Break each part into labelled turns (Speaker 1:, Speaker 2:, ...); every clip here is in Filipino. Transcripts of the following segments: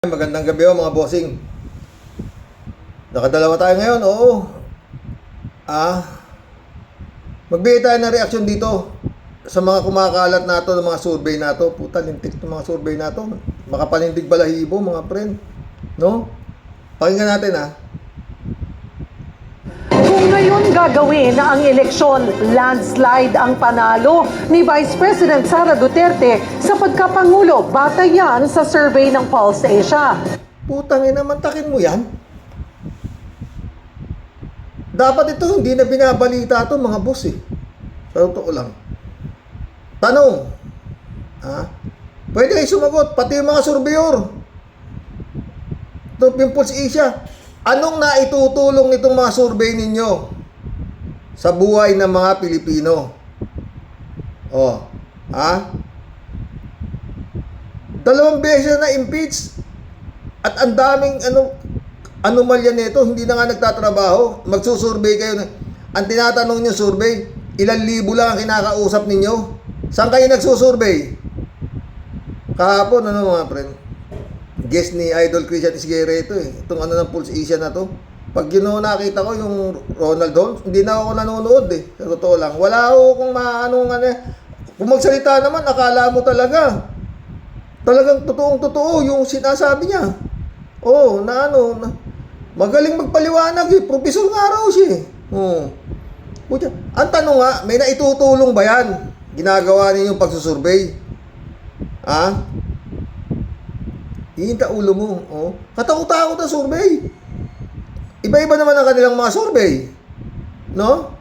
Speaker 1: Magandang gabi mga bossing. Nakadalawa tayo ngayon, oo. Magbigay tayo ng reaksyon dito sa mga kumakalat nato ng mga survey nato. Puta, lintik ng mga survey nato. Makapanindig balahibo mga friend. No? Pakinggan natin
Speaker 2: Kung ngayon gagawin na ang eleksyon, landslide ang panalo ni Vice President Sara Duterte sa pagkapangulo. Batay yan sa survey ng Pulse Asia.
Speaker 1: Putang ina, mantakin mo yan. Dapat ito hindi na binabalita ito mga boss eh. Sa totoo lang. Tanong. Pwede kayo sumagot, pati yung mga surveyor. Ito, Pulse Asia. Anong naitutulong nitong mga survey ninyo sa buhay ng mga Pilipino? Dalawang beses na impeach at ang daming anomalya nito, hindi na nga nagtatrabaho. Magsusurvey kayo. Ang tinatanong nyo survey, ilang libo lang ang kinakausap ninyo. Saan kayo nagsusurvey? Kahapon, mga friend? Guest ni Idol Christian Isguera ito eh. Itong ng Pulse Asia na to. Pag nakita ko yung Ronald Holmes, hindi na ako nanonood eh. Sa totoo lang. Wala ako kung kung magsalita naman, akala mo talagang totoong-totoo yung sinasabi niya. Magaling magpaliwanag eh. Profesor nga raw siya eh. Ang tanong nga, may naitutulong ba yan? Ginagawa ninyong pagsusurvey? Hihinta ulo mo. Katakot-takot ang survey. Iba-iba naman ang kanilang mga survey. No?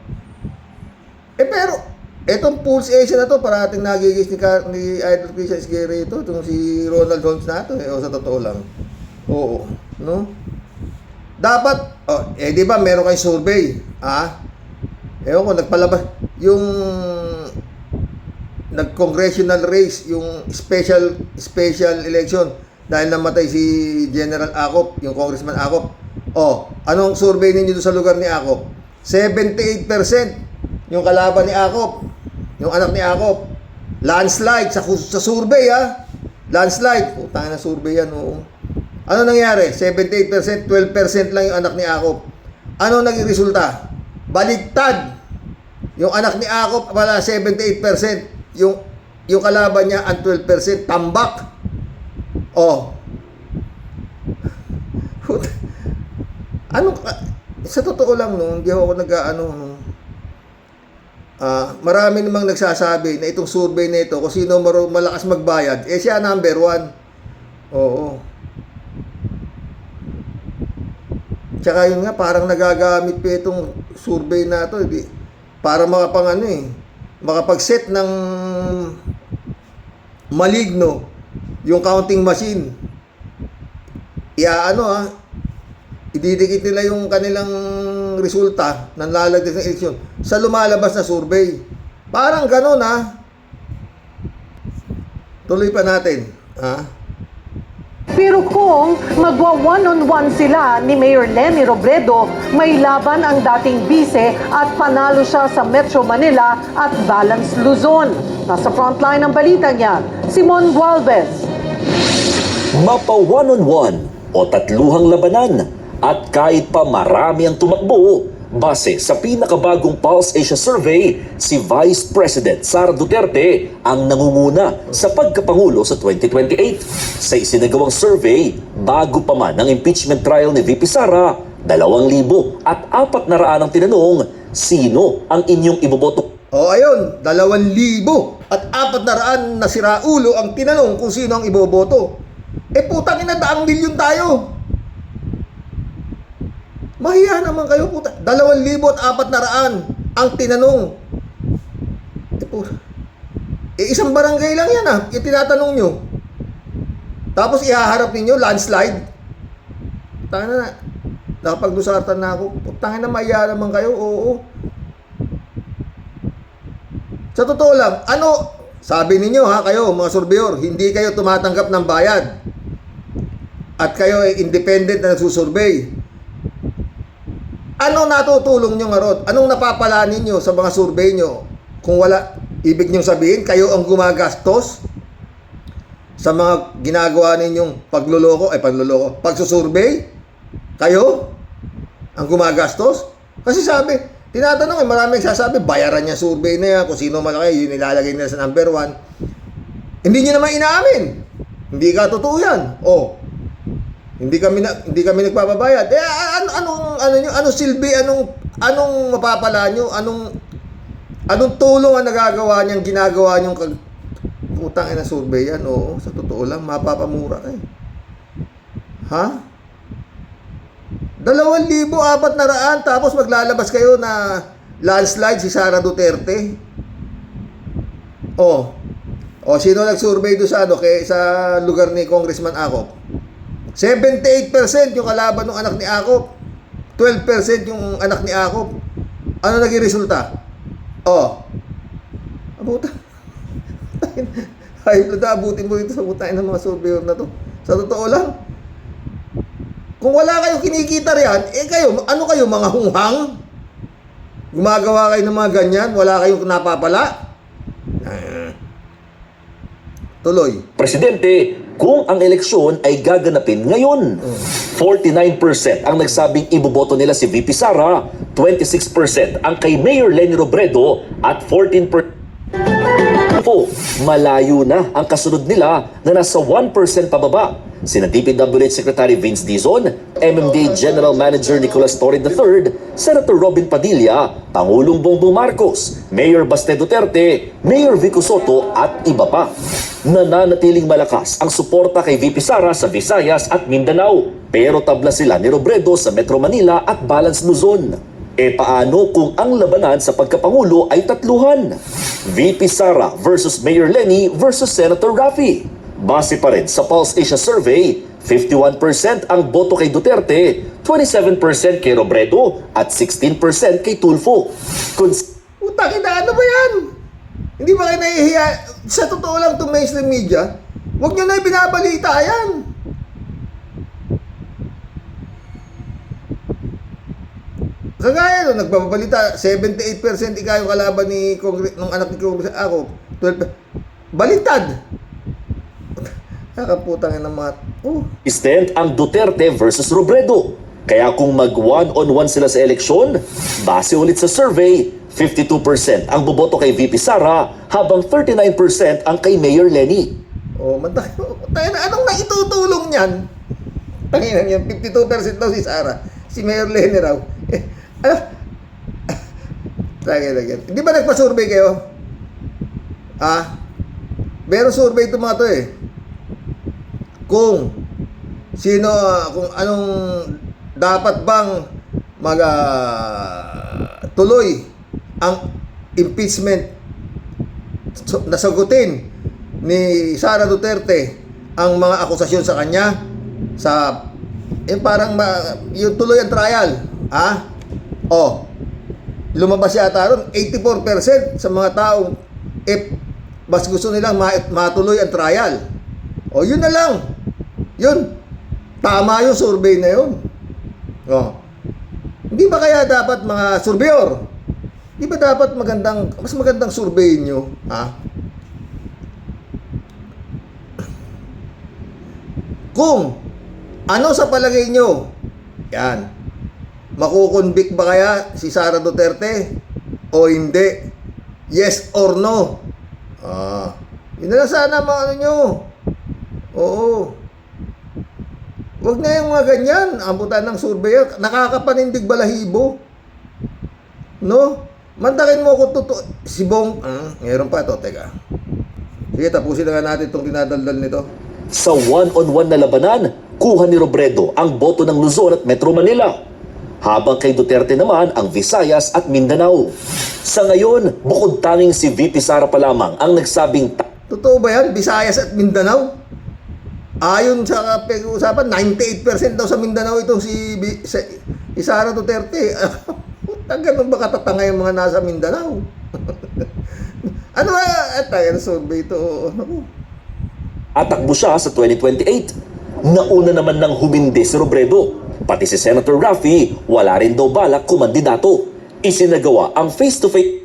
Speaker 1: Pero, etong Pulse Asia na to, parating nagigis ni Idol Christian Isguera ito, itong si Ronald Holmes na ito, sa totoo lang. Oo. No? Dapat, di ba, meron kayong survey. Ewan ko, nagpalabas, yung nag-congressional race, yung special election, dahil namatay si General Acop, yung Congressman Acop. Anong survey ninyo doon sa lugar ni Acop? 78% yung kalaban ni Acop, yung anak ni Acop. Landslide sa survey Landslide. Putang na survey yan, oo. Ano nangyari? 78%, 12% lang yung anak ni Acop. Ano naging resulta? Baligtad. Yung anak ni Acop, wala 78%. Yung kalaban niya, ang 12%, tambak. Sa totoo lang, hindi ako marami namang nagsasabi na itong survey na ito, kung sino malakas magbayad, siya number 1. Oo. Tsaka yun nga, parang nagagamit pa itong survey na ito, para makapag-set ng maligno yung counting machine. Ididikit nila yung kanilang resulta ng lalagdas ng eleksyon sa lumalabas na survey. Parang ganon Tuloy pa natin.
Speaker 2: Pero kung magwa one-on-one sila ni Mayor Leni Robredo, may laban ang dating bise at panalo siya sa Metro Manila at Balance Luzon. Nasa frontline ng balita niya, Simon Gualvez.
Speaker 3: Mapa one-on-one o tatluhang labanan at kahit pa marami ang tumakbo, base sa pinakabagong Pulse Asia Survey, si Vice President Sara Duterte ang nangunguna sa pagkapangulo sa 2028. Sa isinagawang survey, bago pa man ang impeachment trial ni VP Sara, 2,400 ang tinanong, sino ang inyong iboboto?
Speaker 1: Ayun, 2,400 na siraulo ang tinanong kung sino ang iboboto. Putang ina, 200,000 tayo. Mahiya naman kayo, puta. 2,400 ang tinanong. Isang barangay lang yan yung tinatanong nyo. Tapos ihaharap ninyo, landslide. Putang na, nakapag-dusartan na ako. Putang na, mahiya naman kayo, oo. Sa totoo lang, sabi ninyo kayo, mga surveyor, hindi kayo tumatanggap ng bayad. At kayo ay independent na nagsusurvey. Ano natutulong nyo nga ron? Anong napapala ninyo sa mga survey nyo? Kung wala, ibig nyo sabihin, kayo ang gumagastos? sa mga ginagawa ninyong pagsusurvey? Kayo? Ang gumagastos? Kasi sabi, tinatanong maraming sasabi, bayaran niya survey na yan, kung sino malaki, yun nilalagay nila sa number 1. Hindi niyo naman inaamin. Hindi ka totoo yan. Oh. Hindi kami nagpapabayad. Anong silbi, anong mapapala nyo, anong tulong ang ginagawa niyong putang ina survey yan. Oo, sa totoo lang, mapapamura kayo. Ha? 2,400 tapos maglalabas kayo na landslide si Sara Duterte. Oh. O sino nag-survey do sa sa lugar ni Congressman Akop? 78% yung kalaban ng anak ni Akop. 12% yung anak ni Akop. Ano naging resulta? Oh. Abuta. Ay, abutin mo dito sa butain ng mga surveyor na to. Sa totoo lang. Kung wala kayong kinikita riyan, kayo, ano kayo, mga hunghang? Gumagawa kayo ng mga ganyan, wala kayong napapala? Tuloy.
Speaker 3: Presidente, kung ang eleksyon ay gaganapin ngayon, 49% ang nagsabing iboboto nila si VP Sara, 26% ang kay Mayor Leni Robredo at 14% malayo na ang kasunod nila na nasa 1% pababa. Sina DPWH Secretary Vince Dizon, MMDA General Manager Nicolas Torre III, Senator Robin Padilla, Pangulong Bongbong Marcos, Mayor Baste Duterte, Mayor Vico Soto at iba pa. Nananatiling malakas ang suporta kay VP Sara sa Visayas at Mindanao, pero tabla sila ni Robredo sa Metro Manila at Balance Luzon. Paano kung ang labanan sa pagkapangulo ay tatluhan? VP Sara versus Mayor Leni versus Senator Raffy. Base pa rin sa Pulse Asia Survey, 51% ang boto kay Duterte, 27% kay Robredo at 16% kay Tulfo.
Speaker 1: Utang ina, ano ba yan? Hindi ba kayo nahihiya? Sa totoo lang itong mainstream media, huwag nyo na ibinabalita yan. Kagaya nun, nagbabalita, 78% ikaw yung kalaban ni nung anak ni Congress ako, 12%. Baliktad. Nakaputang ng mga...
Speaker 3: Stand ang Duterte versus Robredo. Kaya kung mag one-on-one sila sa eleksyon, base ulit sa survey, 52% ang boboto kay VP Sara, habang 39% ang kay Mayor Leni.
Speaker 1: Anong naitutulong niyan? Tanginan yan, 52% daw si Sara. Si Mayor Leni raw. Hindi ba nagpa-survey kayo? Meron survey ito mga to kung sino, kung anong dapat bang tuloy ang impeachment, nasagutin ni Sara Duterte ang mga akusasyon sa kanya sa parang yung tuloy ang trial. Lumabas yata ron 84% sa mga taong mas gusto nilang matuloy ang trial. Yun na lang. Yun. Tama yung survey na yun. Hindi ba kaya dapat mga surveyor? Hindi ba dapat mas magandang survey nyo? Kung ano sa palagay nyo, yan, makukonvict ba kaya si Sara Duterte o hindi? Yes or no? Yun na lang sana mga ano nyo. Oo. Huwag na yung mga ganyan. Amputan ng surveyor. Nakakapanindig balahibo. No? Mandakin mo ko si Bong. Ngayon pa ito. Teka. Sige, tapusin na nga natin itong dinadaldal nito.
Speaker 3: Sa one-on-one na labanan, kuha ni Robredo ang boto ng Luzon at Metro Manila, habang kay Duterte naman ang Visayas at Mindanao. Sa ngayon, bukod tanging si VP Sara pa lamang ang nagsabing
Speaker 1: totoo ba yan? Visayas at Mindanao? Ayon sa pag-uusapan, 98% daw sa Mindanao itong si Sara Duterte. Ganun ba katatanga yung mga nasa Mindanao? Ano ba? Tayo survey ito.
Speaker 3: Atakbo siya sa 2028. Nauna naman ng humindi si Robredo. Pati si Senator Raffy, wala rin daw balak kumandidato. Isinagawa ang face-to-face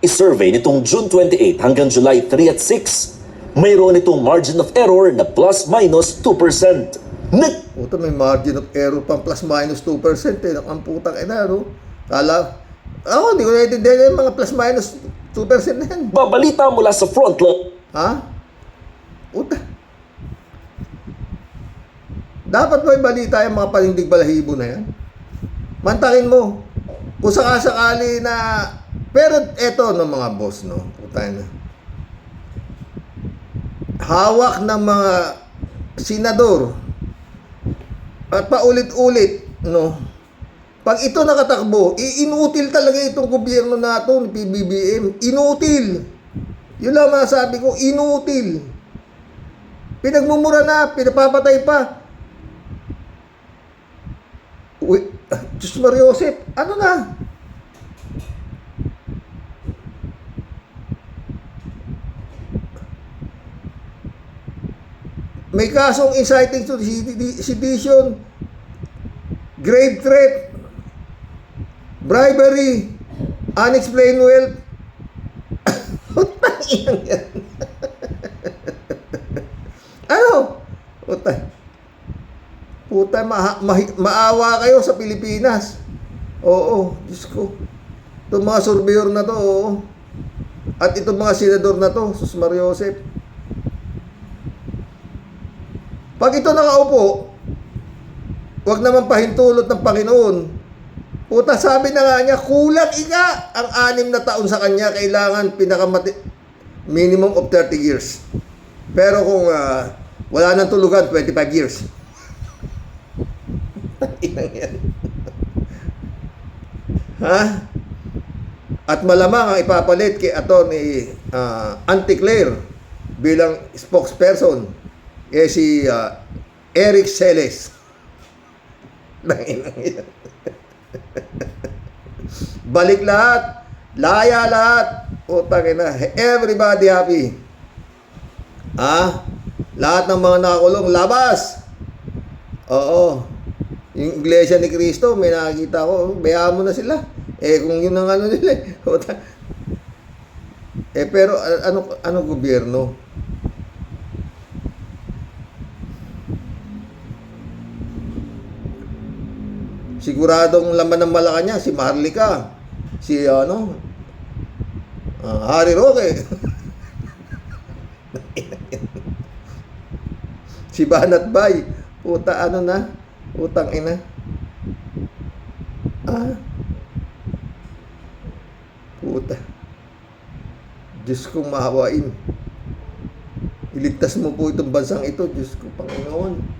Speaker 3: survey nitong June 28 hanggang July 3 at 6. mayroon itong margin of error na plus-minus 2%.
Speaker 1: Puta, may margin of error pang plus minus 2% eh. Ang putang ina, no? Kala, hindi ko naiintindihan yung mga plus minus 2% na yan.
Speaker 3: Babalita mula sa frontline.
Speaker 1: Ha? Puta. Dapat may balita yung mga panindig balahibo na yan. Mantakin mo. Kung sakasakali na... Pero eto no mga boss, no? Puta na. Hawak ng mga senador at paulit-ulit, no? Pag ito nakatakbo, inutil talaga itong gobyerno na ito, ni PBBM. Inutil. Yun lang masasabi ko, inutil. Pinagmumura na, pinapapatay pa. Uy, Diyos Mariosep, ano na? May kasong inciting to sedition, grave threat, bribery, unexplained wealth. Utang iyang yan. Ano? Utang. Puta, maawa kayo sa Pilipinas. Oo, Diyos ko. Itong mga surveyor na to, oo. At itong mga senador na to, Sus Mariosep. Pag ito nakaupo, wag naman pahintulot ng Panginoon. Puta, sabi na nga niya, kulang ika ang 6 na taon sa kanya, kailangan minimum of 30 years. Pero kung wala nang tulugan, 25 years. Inang yan. Ha? At malamang ang ipapalit kay Atty. Auntie Claire bilang spokesperson si Eric Celes. Inang yan. Balik lahat, laya lahat. Utang ina, everybody happy. Lahat ng mga nakakulong labas. Oo. Yung Iglesia ni Cristo, may nakakita ko, bayaan mo na sila. Kung yun ang ano nila. Pero ano gobyerno? Siguradong laman ng Malacanang si Marlica, si Harry Roque. Si Banat Bay. Puta, ano na? Utang ina. Puta. Diyos kong maawain. Iligtas mo po itong bansang ito. Diyos ko, Panginoon.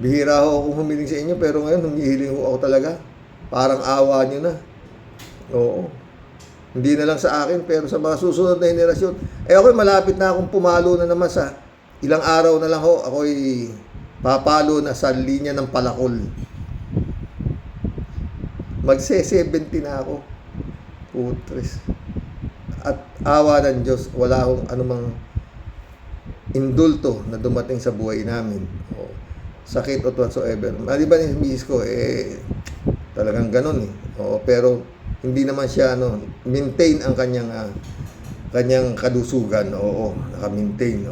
Speaker 1: Bihira ho akong humiling sa inyo, pero ngayon humihiling ho ako talaga. Parang awa nyo na. Oo. Hindi na lang sa akin, pero sa mga susunod na henerasyon. Ako'y malapit na akong pumalo na naman sa ilang araw na lang ho. Ako'y papalo na sa linya ng Palakol. Magse-70 na ako. Putres. At awa ng Diyos, wala akong anumang indulto na dumating sa buhay namin. Sakit o whatsoever. Maliban yung misis ko, talagang ganun eh. Pero hindi naman siya, maintain ang kanyang kadusugan. Oo, naka-maintain.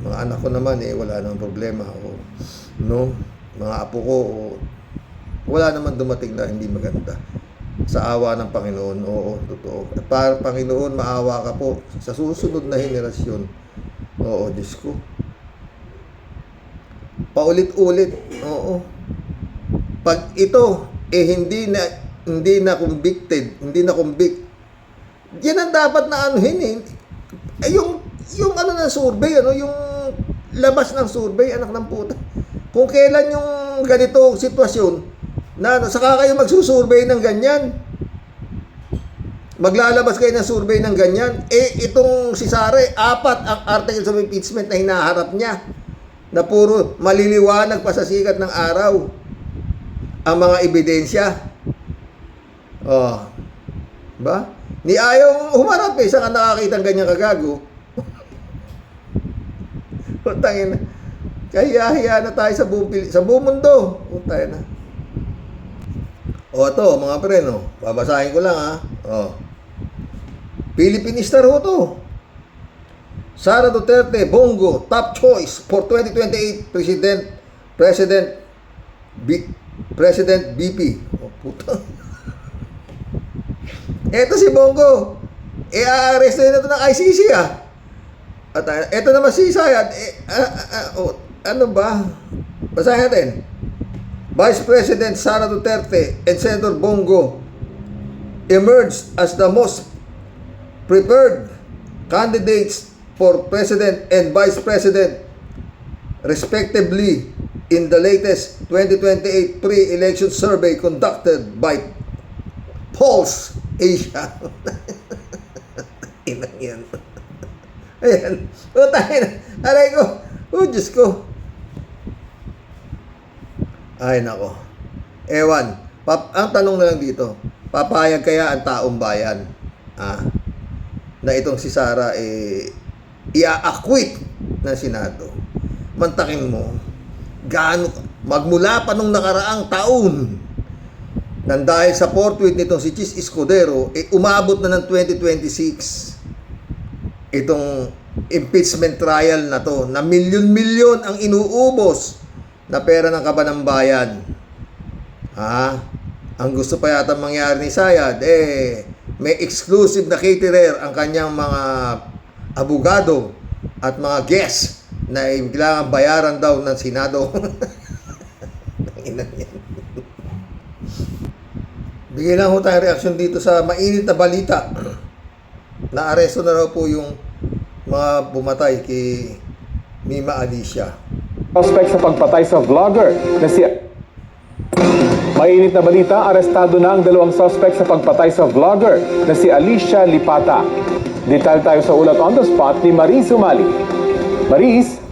Speaker 1: Mga anak ko naman, wala namang problema. Mga apo ko, wala naman dumating na hindi maganda. Sa awa ng Panginoon, oo, totoo. At para Panginoon, maawa ka po sa susunod na henerasyon. Oo, Diyos ko. Paulit-ulit, oo. Pag ito, hindi na convicted, hindi na convict, yan ang dapat na anuhin eh. Yung ano ng survey, yung labas ng survey, anak ng puta. Kung kailan yung ganito sitwasyon, saka kayo magsusurvey ng ganyan. Maglalabas kayo ng survey ng ganyan. Itong si Sara, 4 ang articles of impeachment na hinaharap niya. Na puro maliliwanag pa sa sikat ng araw ang mga ebidensya. Ba? Ni ayaw humarap saan ka nakakita ng ganyang kagago. Utangin na. Kaya na tayo sa buong mundo. Utangin na. Ito, mga pre, babasahin ko lang, ha. Philippine Star ho to. Sara Duterte, Bongo, top choice for 2028 President BP. Oh, puta. Eto si Bongo. Aaresto na ito ng ICC ah. At eto naman si Sayad. Ano ba? Basahin natin. Vice President Sara Duterte and Senator Bongo emerged as the most prepared candidates for President and Vice President respectively in the latest 2028 pre-election survey conducted by Pulse Asia. Inang yan. Ayan. O tayo na. Aray ko. O Diyos ko. Ay nako. Ewan. Ang tanong na lang dito. Papayag kaya ang taong bayan na itong si Sara ia-acquit ng Senado? Mantakin mo. Gaano magmula pa nung nakaraang taon nang dahil sa forthwith nitong si Chis Escudero, umabot na ng 2026 itong impeachment trial na to, na milyon-milyon ang inuubos na pera ng kaban ng bayan. Ang gusto pa yata mangyari ni Sayad, may exclusive na caterer ang kanyang mga abogado at mga guests na kailangan bayaran daw ng Senado. Bigyan lang ho tayo reaksyon dito sa mainit na balita. Na-aresto na raw po yung mga bumatay kay Mima Alicia.
Speaker 4: Suspect sa pagpatay sa vlogger na si... Mainit na balita, arestado na ang dalawang suspect sa pagpatay sa vlogger na si Alicia Lipata. Detail tayo sa ulat on the spot ni Maris Umali. Maris?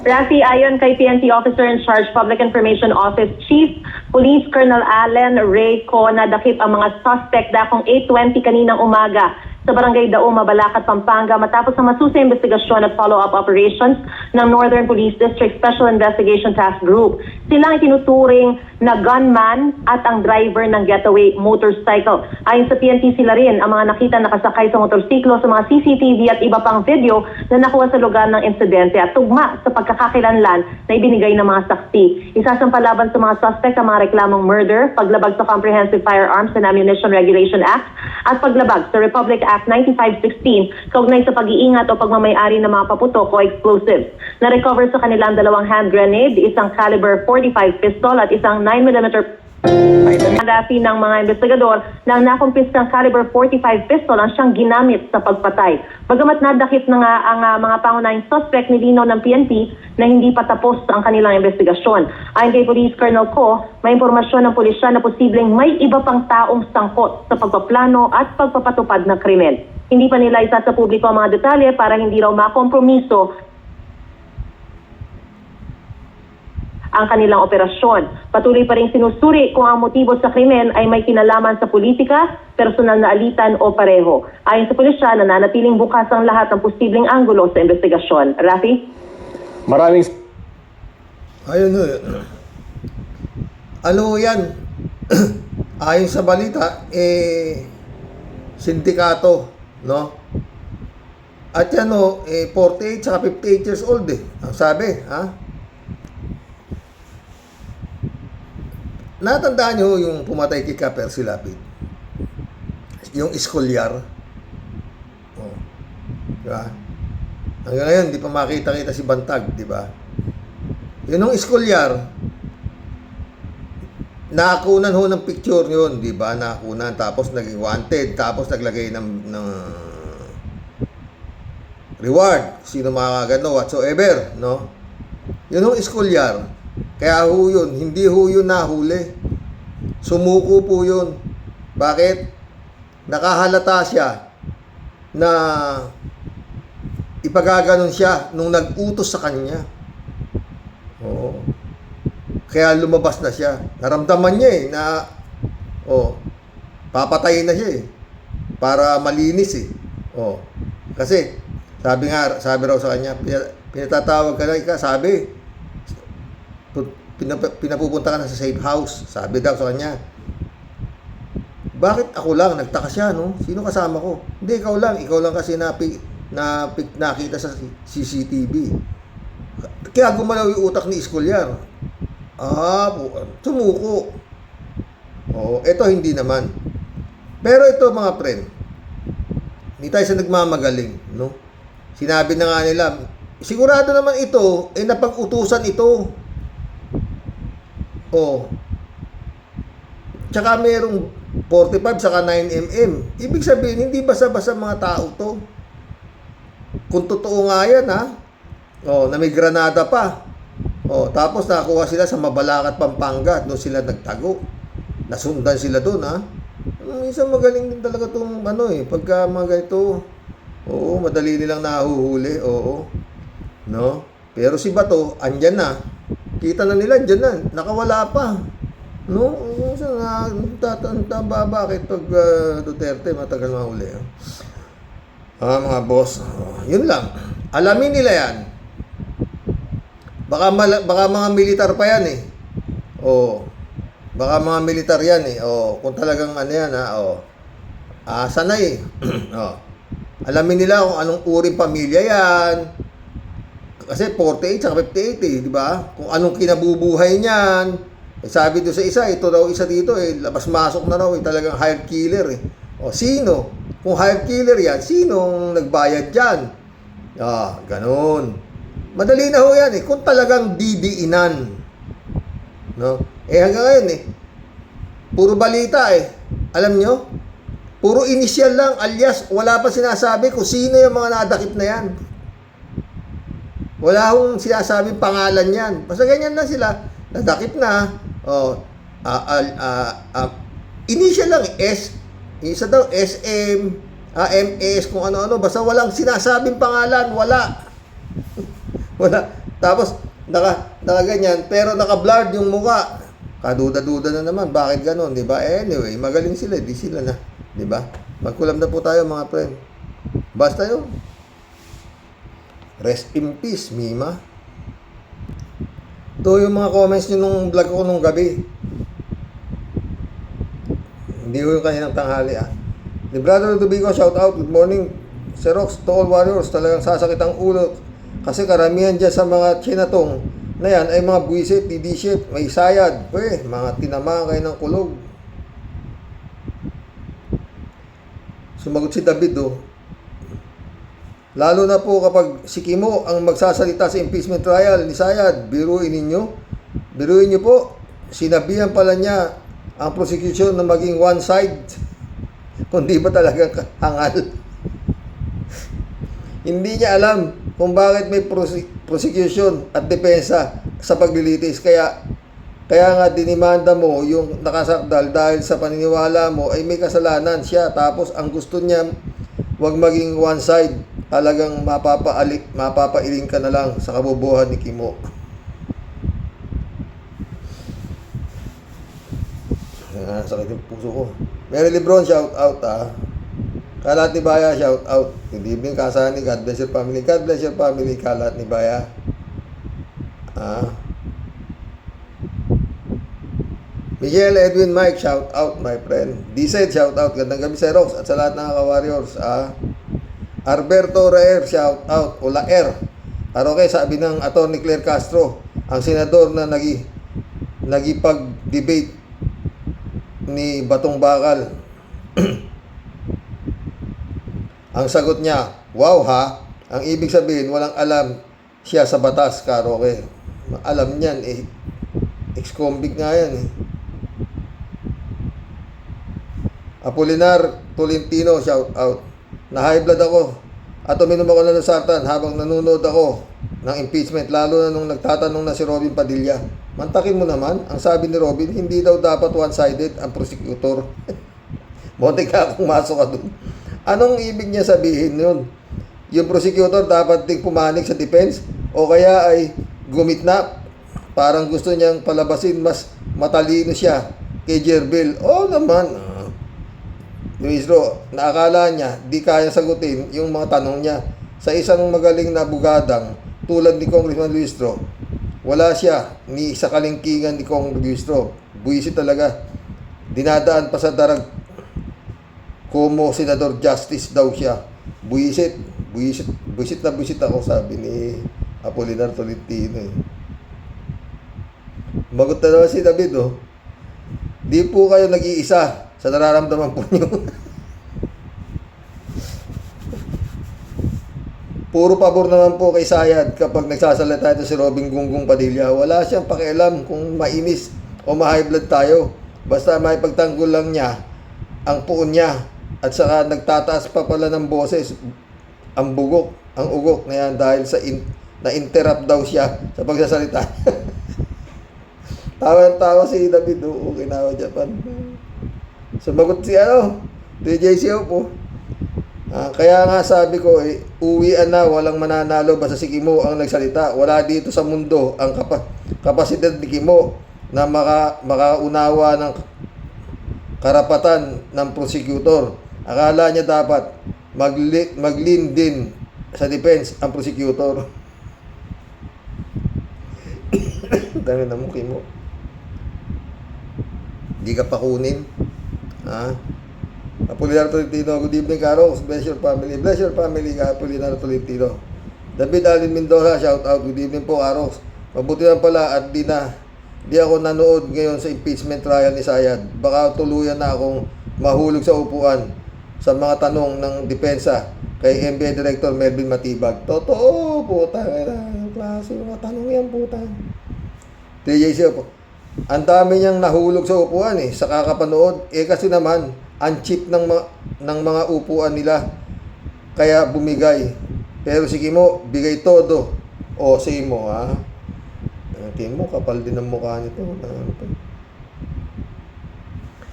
Speaker 5: Rafi, ayon kay PNP Officer in Charge Public Information Office Chief Police Colonel Allen Ray Co, nadakip ang mga suspect dakong 8:20 kaninang umaga sa Barangay Dauma, Balacat, Pampanga matapos ang masusay investigasyon at follow-up operations ng Northern Police District Special Investigation Task Group. Sila ang tinuturing na gunman at ang driver ng getaway motorcycle. Ayon sa PNP, sila rin ang mga nakita nakasakay sa motorsiklo sa mga CCTV at iba pang video na nakuha sa lugar ng insidente at tugma sa pagkakakilanlan na ibinigay ng mga saksi. Isasampalaban sa mga suspect ang mga reklamong murder, paglabag sa Comprehensive Firearms and Ammunition Regulation Act at paglabag sa Republic Act 9516 kaugnay sa pag-iingat o pagmamayari ng mga paputok o explosives. Na-recover sa kanilang dalawang hand grenade, isang caliber 45 pistol at isang 9mm Rafi ng mga investigador na ang nakumpiskang caliber 45 pistol ang siyang ginamit sa pagpatay. Bagamat nadakip na nga ang mga pangunahing suspect, nilinaw ng PNP na hindi pa tapos ang kanilang investigasyon. Ayon kay Police Colonel Co, may impormasyon ng pulisya na posibleng may iba pang taong sangkot sa pagpaplano at pagpapatupad ng krimen. Hindi pa nila isa sa publiko ang mga detalye para hindi raw makompromiso ang kanilang operasyon. Patuloy pa rin sinusuri kung ang motibo sa krimen ay may kinalaman sa politika, personal na alitan o pareho. Ayon sa pulisya, nananatiling bukas ang lahat ng posibleng anggulo sa investigasyon. Rafi?
Speaker 4: Maraming...
Speaker 1: Ayun ho. Ano yan? Ayon sa balita, sindikato, no? At yan ho, 48 saka 58 years old ang sabi, Natandaan nyo yung pumatay kay Kaper si Lapid? Yung iskolyar. Diba? Hanggang ngayon, di pa makita-kita si Bantag, di ba? Yun yung iskolyar, nakakunan ho ng picture yun, di ba? Nakakunan, tapos naging wanted, tapos naglagay ng reward, sino makakagano, whatsoever, no? Yun yung iskolyar. Kaya ho yun, hindi ho yun nahuli. Sumuko po yun. Bakit? Nakahalata siya na ipagaganon siya nung nag-utos sa kanya. Oo. Kaya lumabas na siya. Naramdaman niya na papatayin na siya para malinis Kasi sabi raw sa kanya, pinatatawag ka na sabi, pinapupunta ka na sa safe house. Sabi daw sa kanya, bakit ako lang? Nagtaka siya, no? Sino kasama ko? Hindi, ikaw lang kasi na nakita sa CCTV. Kaya gumalaw yung utak ni Escolyar. Sumuko. Ito hindi naman. Pero ito mga friend, hindi tayo sa nagmamagaling, no? Sinabi na nga nila, sigurado naman ito, napag-utusan ito. Tsaka merong 45 saka 9mm. Ibig sabihin, hindi basta-basta mga tao to. Kung totoo nga yan, ha? Na may granada pa. Tapos nakakuha sila sa Mabalacat, Pampanga. Doon sila nagtago. Nasundan sila doon, ha? Minsan magaling din talaga itong pagka mga ganito. Madali nilang nahuhuli. No? Pero si Bato, andyan na. Kita na nila, andyan na. Nakawala pa. No? Bakit pag Duterte matagal mahuli? Mga boss. Yun lang. Alamin nila yan. Baka mga militar pa yan eh. Baka mga militar yan eh. Kung talagang yan ha. Sanay eh. Alamin nila kung anong uring pamilya yan. Kasi 48 saka 58 eh, di ba? Kung anong kinabubuhay niyan. Sabi doon sa isa, ito daw isa dito labas-masok na raw talagang hired killer eh. Sino? Kung hired killer yan, sinong nagbayad dyan? Ganun. Madali na ho yan eh. Kung talagang didiinan. No? Hanggang ngayon puro balita eh. Alam nyo? Puro initial lang, alias wala pa sinasabi kung sino yung mga nadakip na yan. Wala akong sinasabing pangalan yan. Basta ganyan lang sila. Nadakip na. Initial lang S. Isa daw SM, MS, kung ano-ano. Basta walang sinasabing pangalan. Wala. Wala. Tapos, naka-ganyan. Pero naka-blurred yung muka. Kaduda-duda na naman. Bakit ganon? Diba? Anyway, magaling sila. Di sila na. Diba? Magkulam na po tayo mga friend. Basta yun. Rest in peace, Mima. Ito yung mga comments nyo nung vlog ko nung gabi. Hindi ko yung kaninang tanghali The brother of Dubico, shout out, good morning. Xerox to all warriors, talagang sasakit ang ulo. Kasi karamihan dyan sa mga chinatong na yan ay mga buwisit, didishit, may sayad. Mga tinamaan kayo ng kulog. Sumagot si David Lalo na po kapag si Kimo ang magsasalita sa impeachment trial ni Sayad, biruin niyo po, sinabihan pala niya ang prosecution na maging one side, kundi ba talaga hangal? Hindi niya alam kung bakit may prosecution at depensa sa paglilitis. Kaya nga dinimanda mo yung nakasakdal dahil sa paniniwala mo ay may kasalanan siya. Tapos ang gusto niya wag maging one side. Talagang mapapailing ka na lang sa kabubuhan ni Kimo. Sakit yung puso ko. Mary Lebron, shout out Kalat ni Baya, shout out. Good evening, Kasani. God bless your family. God bless your family, Kalat ni Baya. Michelle, Edwin, Mike, shout out, my friend. D-Side, shout out. Gandang gabi, Xerox. At sa lahat ng ka-warriors. Alberto Raer, shout out. Ula Air. Okay, sabi ng Atty. Claire Castro, ang senador na nagipag-debate ni Batong Bakal. Ang sagot niya, wow ha. Ang ibig sabihin, walang alam siya sa batas, Karoke. Alam niyan ex-convict nga yan Apolinar Tolentino, shout out. Na-high blood ako at uminom ako ng losartan habang nanonood ako ng impeachment, lalo na nung nagtatanong na si Robin Padilla. Mantakin mo naman, ang sabi ni Robin, hindi daw dapat one-sided ang prosecutor. Monte ka kung masok ka dun. Anong ibig niya sabihin yun? Yung prosecutor dapat ding pumanig sa defense o kaya ay gumitna? Parang gusto niyang palabasin mas matalino siya kay Jerbel. Naman. Ministro, naakala niya di kaya sagutin yung mga tanong niya. Sa isang magaling na bugadang tulad ni Congressman Luistro, wala siya ni sa kalingkingan ni Kong Luistro. Buwisit talaga. Dinadaan pa sa darag como senador justice daw siya. Buwisit. buisit na buisit ako, sabi ni Apolinar Tolentino eh. Magot na naman si David, oh. Di po kayo nag-iisa sa nararamdaman po nyo. Puro pabor naman po kay Sayad kapag nagsasalita ito si Robin Gunggong Padilla. Wala siyang pakialam kung mainis o ma-high blood tayo. Basta may pagtanggol lang niya ang puon niya. At saka nagtataas pa pala ng boses ang ugok na yan dahil sa na-interrupt daw siya sa pagsasalita. Tawa-tawa si David, okay na ako Japan. Sumagot si DJC po. Kaya nga sabi ko, uwian na, walang mananalo, basta si Kimo ang nagsalita. Wala dito sa mundo ang kapasidad ni Kimo na makaunawa ng karapatan ng prosecutor. Akala niya dapat mag-lean din sa defense ang prosecutor. Dami na mo, Kimo. Di ka pakunin. Apolinar Tolentino, good evening, Karox. Bless your family. Bless your family, Apolinar Tolentino. David Alvin Mendoza, shout out. Good evening po, Karox. Mabuti lang pala at di ako nanood ngayon sa impeachment trial ni Sayad. Baka tuluyan na akong mahulog sa upuan sa mga tanong ng depensa kay NBI Director Melvin Matibag. Totoo, puta. Klase mga tanong yan, puta. TJC po. Ang dami niyang nahulog sa upuan sa kakapanood. Kasi naman, ang cheap ng mga upuan nila. Kaya bumigay. Pero si Kimo, bigay todo. O, si Kimo, Kimo, kapal din ang mukha nito.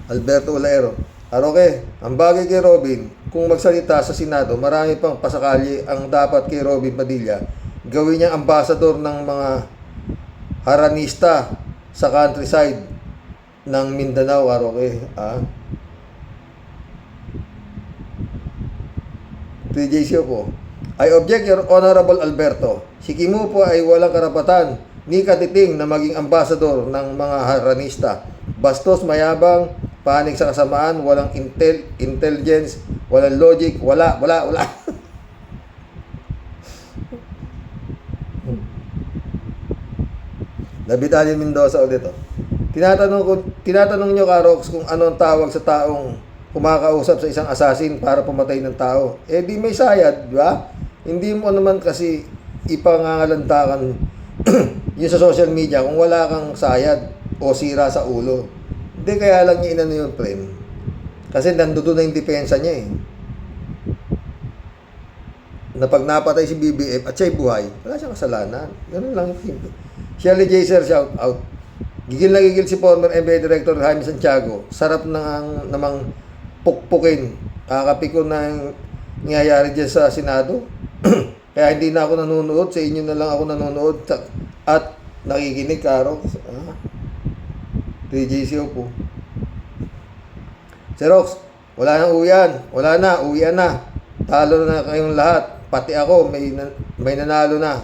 Speaker 1: Alberto Olaero. Aroke, ang bagay kay Robin, kung magsalita sa Senado, marami pang pasakali ang dapat kay Robin Padilla. Gawin niya ambasador ng mga haranista sa countryside ng Mindanao, Aroke. TJC po. I object, Your Honorable Alberto. Si Kimo po ay walang karapatan ni katiting na maging ambasador ng mga haranista. Bastos, mayabang, panig sa kasamaan, walang intelligence, walang logic, wala. David Alvin Mendoza ulit. Tinatanong nyo, Karox, kung ano ang tawag sa taong kumakausap sa isang assassin para pumatay ng tao. Di may Sayad, di ba? Hindi mo naman kasi ipangangalantakan yun sa social media kung wala kang sayad o sira sa ulo. Hindi, kaya lang niya inano yun, friend. Kasi nandoon na yung depensa niya na pag napatay si BBM at siya'y buhay, wala siyang kasalanan. Ganun lang yung simple. Shirley Jaser, shout out. Gigil na gigil si former NBI Director Jaime Santiago. Sarap namang pukpukin. Kakapiko na yung nangyayari dyan sa Senado. Kaya hindi na ako nanonood. Sa inyo na lang ako nanonood. At nakikinig, Karox. TJCO po. Xerox, wala nang uwian. Wala na, uwian na. Talo na kayong lahat. Pati ako, may nanalo na.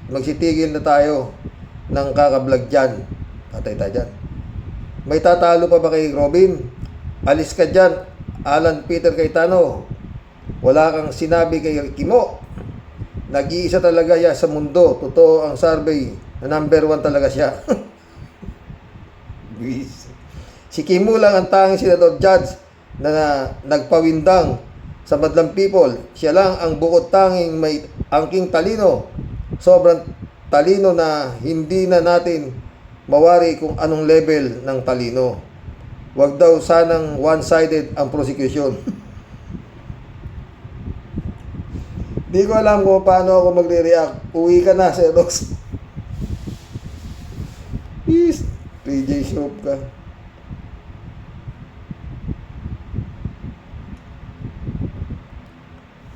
Speaker 1: Magsitigil na tayo ng kakablog dyan. Patay tayo dyan. May tatalo pa ba kay Robin? Alis ka dyan. Alan Peter Cayetano. Wala kang sinabi kay Kimo. Nag-iisa talaga siya sa mundo. Totoo ang survey na number 1 talaga siya. Si Kimo lang ang tanging senador judge na nagpawindang sa madlang people. Siya lang ang bukod tanging may angking talino. Sobrang talino na hindi na natin mawari kung anong level ng talino. Huwag daw sanang one-sided ang prosecution. Di ko alam kung paano ako magre-react. Uwi ka na, Xerox. Peace. PJ Shop ka.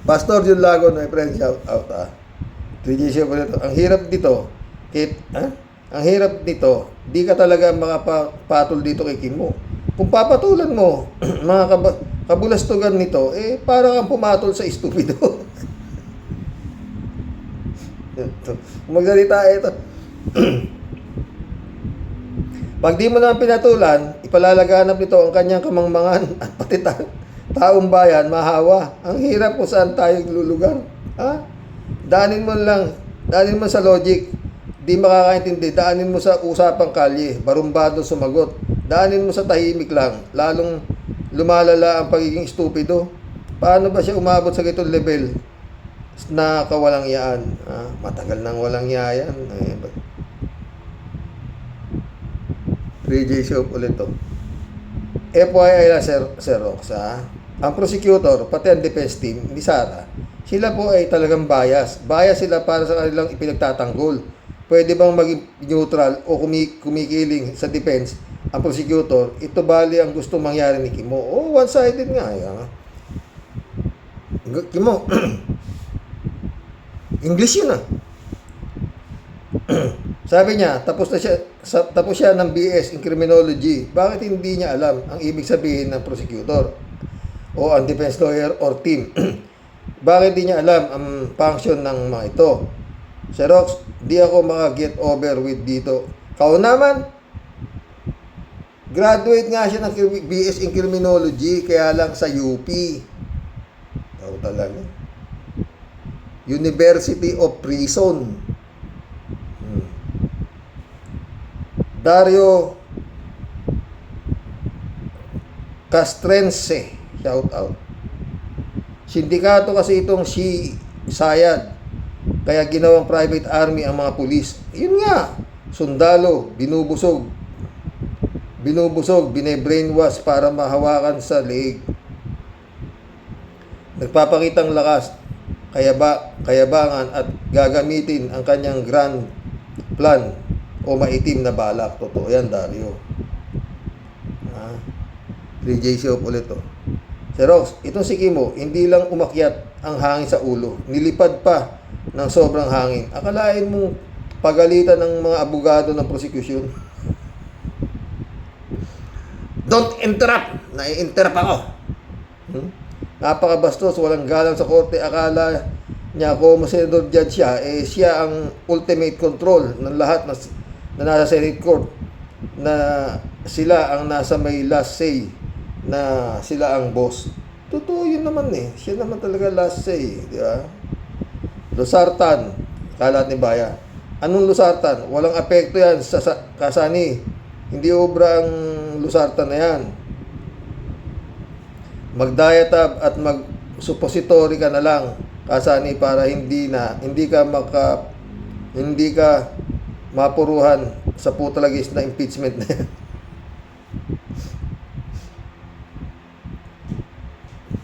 Speaker 1: Pastor Jun Lagon, my friend, shout out. PJ Shop nito. Ang hirap dito, ang hirap dito, di ka talaga makapatol dito kay Kimo. Kung papatulan mo, mga kabulastugan nito, para kang pumatol sa estupido. Magsalita ito. Pag di mo naman pinatulan, ipalalaganap nito ang kanyang kamangmangan at pati taong bayan mahawa. Ang hirap kung saan tayo lulugar. Ha? Daanin mo sa logic. Di makakaintindi, daanin mo sa usapang kalye, barumbado sumagot. Daanin mo sa tahimik lang, lalong lumalala ang pagiging stupido. Paano ba siya umabot sa ganitong level na kawalang yaan? Matagal nang walang yaan. 3J Shop ulit to. FYI lang, Sir Rox, ang prosecutor, pati ang defense team ni Sara, sila po ay talagang bias. Bias sila para sa kanilang ipinagtatanggol. Pwede bang maging neutral o kumikiling sa defense ang prosecutor? Ito bali ang gusto mangyari ni Kimo. One-sided nga. Kimo, English yun Sabi niya, tapos siya ng BS in criminology. Bakit hindi niya alam ang ibig sabihin ng prosecutor o ang defense lawyer or team? Bakit hindi niya alam ang function ng mga ito? Xerox, di ako maka-get over with dito. Kau naman, graduate nga siya ng BS in criminology, kaya lang sa UP. Kau talaga. University of Prison. Dario Castrense, shout out. Sindikato kasi itong si Sayad, kaya ginawang private army ang mga pulis. Yun nga, sundalo, binubusog, bine-brainwash para mahawakan sa leeg. Nagpapakitang lakas, kayabangan at gagamitin ang kanyang grand plan o maitim na balak. Totoo yan, Dario. 3J Shop ulit to. Xerox, itong si Kimo, hindi lang umakyat ang hangin sa ulo, nilipad pa ng sobrang hangin. Akalain mong pagalitan ng mga abogado ng prosecution. Don't interrupt! Nai-interrupt ako. Napakabastos, walang galang sa korte. Akala niya kung senador judge siya, siya ang ultimate control ng lahat na nasa Senate Court, na sila ang nasa may last say, na sila ang boss. Totoo yun naman siya naman talaga last say, di ba? Losartan, kalat ni Baya. Anong Losartan? Walang apekto yan sa Kasani. Hindi obra ang Losartan na yan. Mag-diatab at mag-suppository ka na lang, Kasani, para hindi ka mapuruhan sa putalagis na impeachment na yan.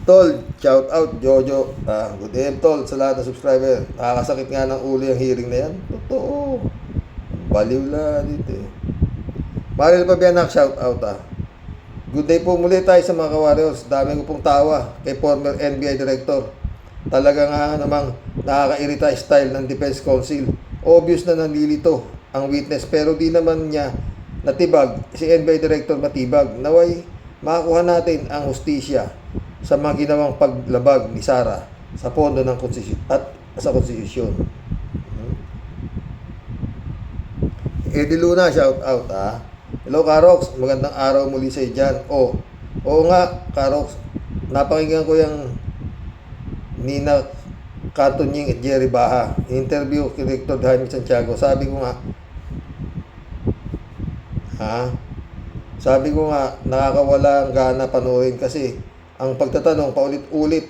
Speaker 1: Tol, shout out Jojo. Good day, Tol, sa lahat ng subscriber. Nakakasakit nga ng ulo yung hearing na yan. Totoo. Baliw la dito Maril Pabianak, shout out Good day po muli tayo sa mga ka-warriors. Dami ko pong tawa kay former NBI director. Talaga nga namang nakakairita style ng defense counsel. Obvious na nalilito ang witness, pero di naman niya natibag. Si NBI director matibag. Naway makakuha natin ang hustisya sa mga ginawang paglabag ni Sara sa pondo ng konstitusyon at sa konstitusyon. Eddie Luna, shout out Hello Karox, magandang araw muli sa dyan. Oo nga Karox, napakinggan ko yung Nina Katunying at Jerry Baha interview kay Director Jaime Santiago. Sabi ko nga nakakawala ang gana panoorin kasi ang pagtatanong paulit-ulit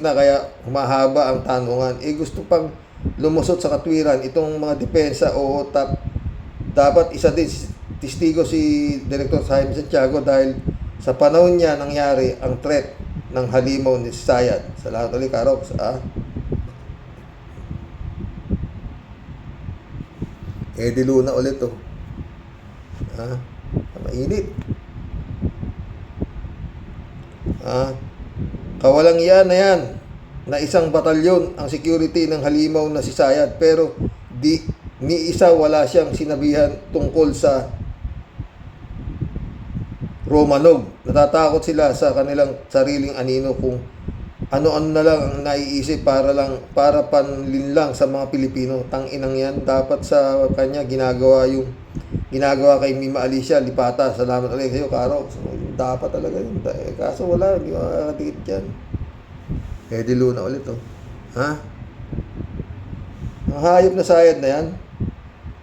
Speaker 1: na, kaya humahaba ang tanungan. Gusto pang lumusot sa katwiran itong mga depensa. Dapat isa din testigo si Director Jaime Santiago dahil sa panahon niya nangyari ang threat ng halimaw ni Sayad. Salamat ulit, Karox. Eddie Luna ulit mainit. Kawalang yan na yan na isang batalyon ang security ng halimaw na si Sayad, pero ni isa wala siyang sinabihan tungkol sa Romanog. Natatakot sila sa kanilang sariling anino kung ano-ano na lang ang naiisip para panlinlang sa mga Pilipino. Tanginang yan, dapat sa kanya ginagawa yung ginagawa kay Mima Alicia Lipata. Salamat ulit sa'yo, Karox. Dapat talaga yun. Kaso wala, hindi makakatikit yan. Eddie Luna ulit, oh. Ha? Ang hayop na sayad na yan.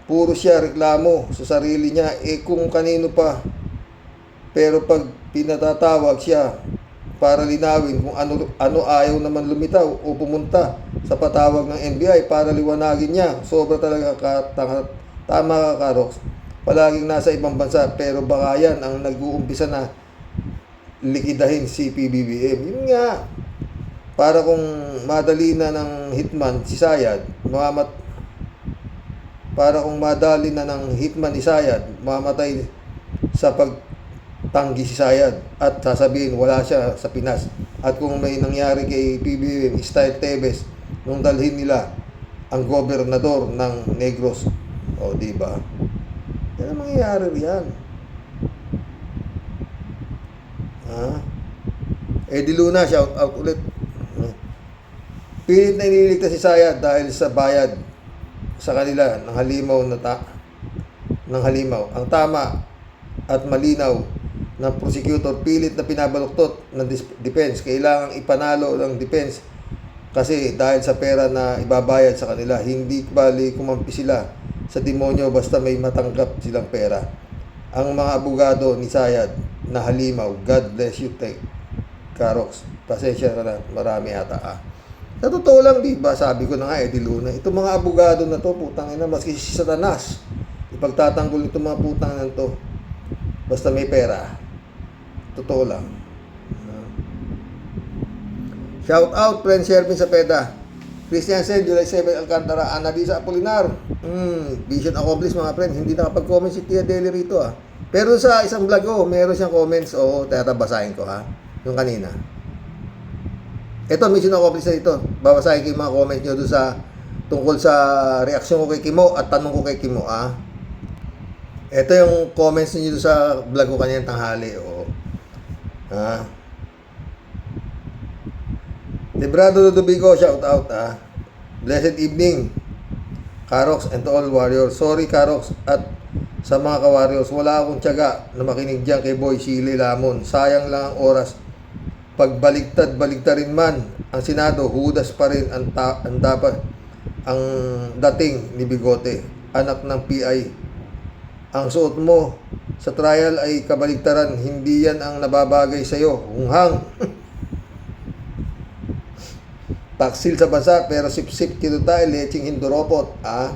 Speaker 1: Puro siya reklamo sa sarili niya. Kung kanino pa. Pero pag pinatatawag siya para linawin kung ano ayaw naman lumitaw o pumunta sa patawag ng NBI para liwanagin niya. Sobra talaga tama ka, Karox. Palaging nasa ibang bansa pero baka yan ang nag-uumpisa na likidahin si PBBM. Yun nga. Para kung madali na ng hitman si Sayad, para kung madali na ng hitman ni Sayad, mamatay sa pagtanggi si Sayad at sasabihin wala siya sa Pinas. At kung may nangyari kay PBBM, Style Tevez, nung dalhin nila ang gobernador ng Negros. O, diba? Yan ang mangyayari riyan. Eddie Luna, shout out ulit. Pilit na iniligtas si Sayad dahil sa bayad sa kanila ng halimaw ng halimaw. Ang tama at malinaw ng prosecutor pilit na pinabaluktot ng defense. Kailangang ipanalo ng defense kasi dahil sa pera na ibabayad sa kanila, hindi bali kumampi sila sa demonyo basta may matanggap silang pera. Ang mga abogado ni Sayad na halimaw, God bless you, Karox. Pasensya na lang, marami ata. Sa totoo lang, di ba, sabi ko na nga, Eddie Luna, itong mga abogado na to, putang ina, maski si Satanas, ipagtatanggol itong mga putang na to, basta may pera. Totoo lang. Shout out, friend Shervin Sapeda. Christian Sen, July 7, Alcantara, Anabisa Apolinar. Vision accomplished, mga friend. Hindi nakapag-comment si Tia Deli rito, ah. Pero sa isang vlog ko, meron siyang comments. Oo, tatabasahin ko, ha. Yung kanina. Ito, mission accomplished na ito. Babasahin ko yung mga comments nyo doon sa tungkol sa reaksyon ko kay Kimo at tanong ko kay Kimo, ah. Ito yung comments niyo doon sa vlog ko kanina tanghali, oo. Ha. Librado Ludovico, shout out, ah. Blessed evening, Karox and to all warriors. Sorry, Karox, at sa mga ka-warriors, wala akong tiyaga na makinig dyan kay Boy Chile Lamon. Sayang lang ang oras. Pagbaligtad-baligtarin man ang Senado, hudas pa rin ang dapat ang dating ni Bigote, anak ng PI. Ang suot mo sa trial ay kabaligtaran, hindi yan ang nababagay sa'yo. Hunghang. Taksil sa bansa pero sip-sip kinutay, leching hinduropot. Ah.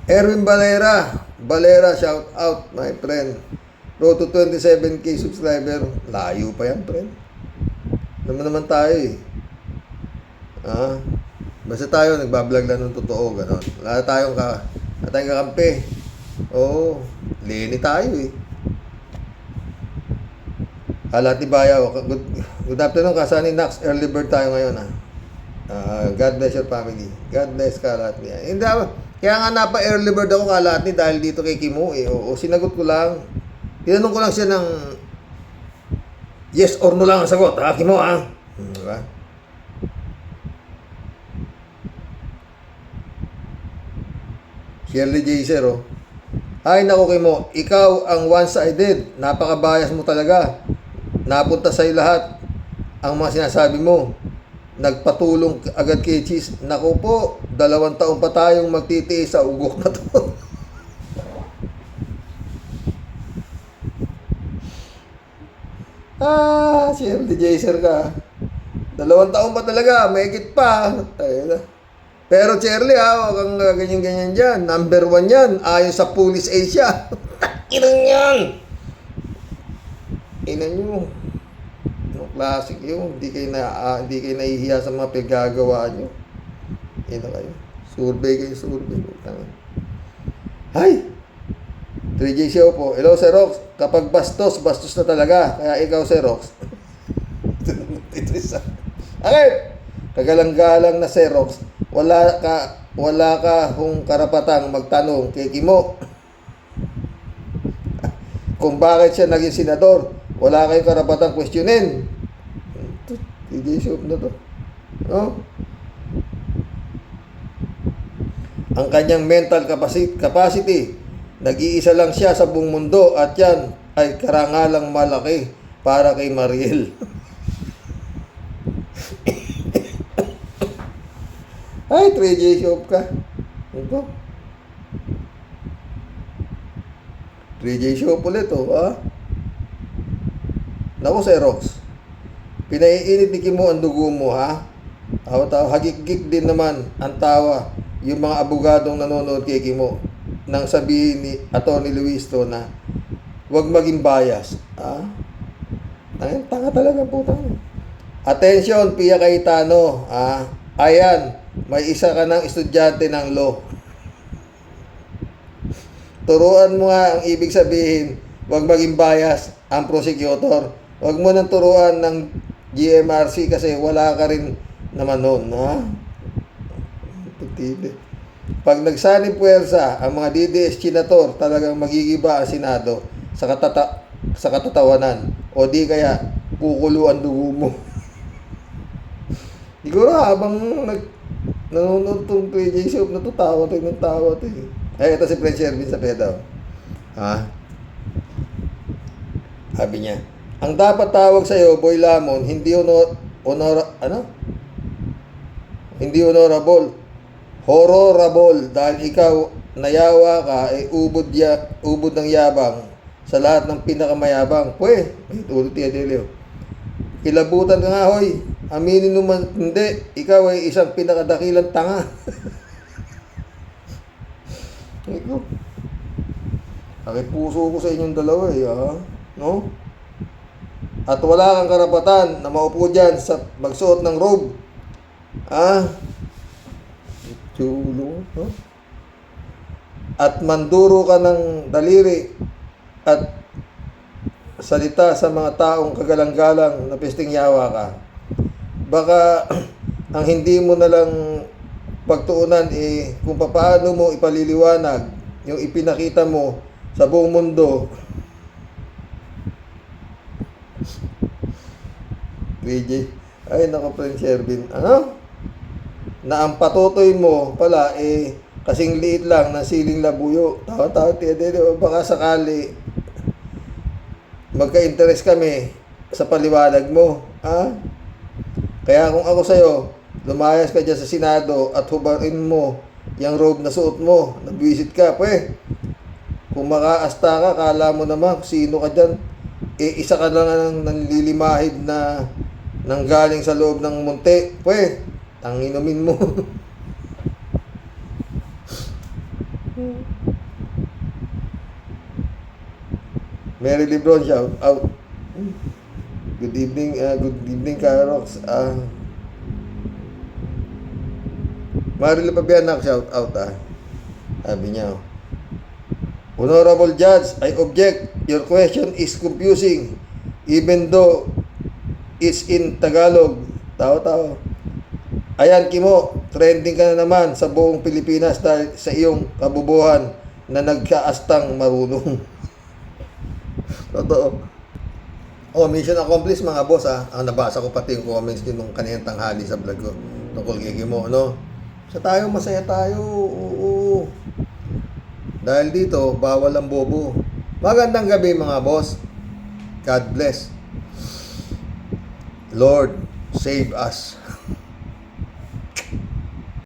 Speaker 1: Erwin Valera, shout out, my friend. Road to 27k subscriber. Layo pa yan, friend. Naman tayo, eh. Ah. Basta tayo, nagbablog lang ng totoo, gano'n. Wala tayong kakampi. Oo. Lini tayo, eh. Kalati Bayaw. Good afternoon, Kasani Nax. Early bird tayo ngayon, ah. God bless your family. God bless Kalati. Hindi ako. Kaya nga napa-early bird ako, Kalati, dahil dito kay Kimo, eh. O sinagot ko lang. Tinanong ko lang siya ng yes or no lang ang sagot. Ha, Kimo, ha? Diba? Shirley J. Zero. Ay, naku, Kimo. Ikaw ang one-sided. Napaka-bias mo talaga. Napunta sa'yo lahat ang mga sinasabi mo. Nagpatulong agad kay Cheese. Naku po, 2 taon pa tayong magtitiis sa ugok na to. Shirley Jaser ka. 2 taon pa talaga, mahigit pa. Pero Shirley, ha, huwag kang ganyan-ganyan dyan. Number 1 yan, ayon sa Police Asia. Inan yan! Inan nyo. Yung classic yun. Hindi kayo nahihiya sa mga pinagagawa nyo. Inan kayo. Survey kayo, survey. Hay! 3J Show po. Hello, Sir Rox. Kapag bastos na talaga. Kaya ikaw, Sir Rox. Okay. Kagalang-galang na, Sir Rox. Wala ka kung karapatang magtanong kay Kimo. Kung bakit siya naging senador. Wala kayong karapatang questionin. 3J Show na to. No? ang kanyang mental capacity. Nag-iisa lang siya sa buong mundo at yan ay karangalang malaki para kay Mariel. Ay, 3J shop ka. Ito. 3J shop ulit, oh, ha? Naku, Xerox. Pinaiinit ni Kimo ang dugo mo, ha? Tawa-tawa. Hagik-gik din naman ang tawa yung mga abogadong nanonood kay Kimo nang sabihin ni Atty. Luis to na huwag maging bias. Ha? Tanga talaga po tayo. Attention, Pia Cayetano. Ha? Ayan, may isa ka ng estudyante ng law. Turuan mo nga ang ibig sabihin, huwag maging bias ang prosecutor. Huwag mo nang turuan ng GMRC kasi wala ka rin naman noon, ha? Pag nagsanib puwersa ang mga DDS Senator, talagang magigiba ang Senado sa katatawanan o di kaya kukulo ang dugo mo. Siguro habang nanonood tong PJ Shop na to, tawa to yung tawa to eh. Ay, ito si Prince Shervin sa pedaw. Ha? Sabi niya, ang dapat tawag sa'yo, Boy Lamon, hindi hindi honorable. Horrible dahil ikaw nayawa ka ay ubod ng yabang sa lahat ng pinakamayabang. Pwe, ulit yan Delio. Kilabutan ka nga, hoy. Aminin naman, hindi. Ikaw ay isang pinakadakilang tanga. Ito. Nakipuso ko sa inyong dalawa eh, ha? No? At wala kang karapatan na maupo dyan sa magsuot ng robe. Ah? Chulo, no? At manduro ka ng daliri at salita sa mga taong kagalang-galang na pisting yawa ka. Baka ang hindi mo na lang pagtuunan kung paano mo ipaliliwanag yung ipinakita mo sa buong mundo. PJ, ay nako Prince Shervin, ano? Na ang patutoy mo pala kasing liit lang ng siling labuyo. Tawa-tawa, baka sakali magka-interest kami sa paliwanag mo. Ha? Kaya kung ako sa'yo, lumayas ka dyan sa Senado at hubarin mo yung robe na suot mo. Nagvisit ka, pwe. Kung makaasta ka, kala mo naman kung sino ka dyan. Isa ka lang nanlilimahid na nanggaling sa loob ng munti. Pwe, tanginumin mo. Mary Lebron, shout out. Good evening, Karox. Marila Pabianak, shout out, Sabi niya, Honorable Judge, I object. Your question is confusing even though it's in Tagalog. Tawa-tawa. Ayan, Kimo, trending ka na naman sa buong Pilipinas dahil sa iyong kabubuhan na nagkaastang marunong. Totoo. Oh, mission accomplished mga boss, Ang nabasa ko pati yung comments din nung kanina tanghali sa vlog ko tungkol kay Kimo, no? Sa tayo, masaya tayo. Oo. Dahil dito, bawal ang bobo. Magandang gabi mga boss. God bless. Lord, save us.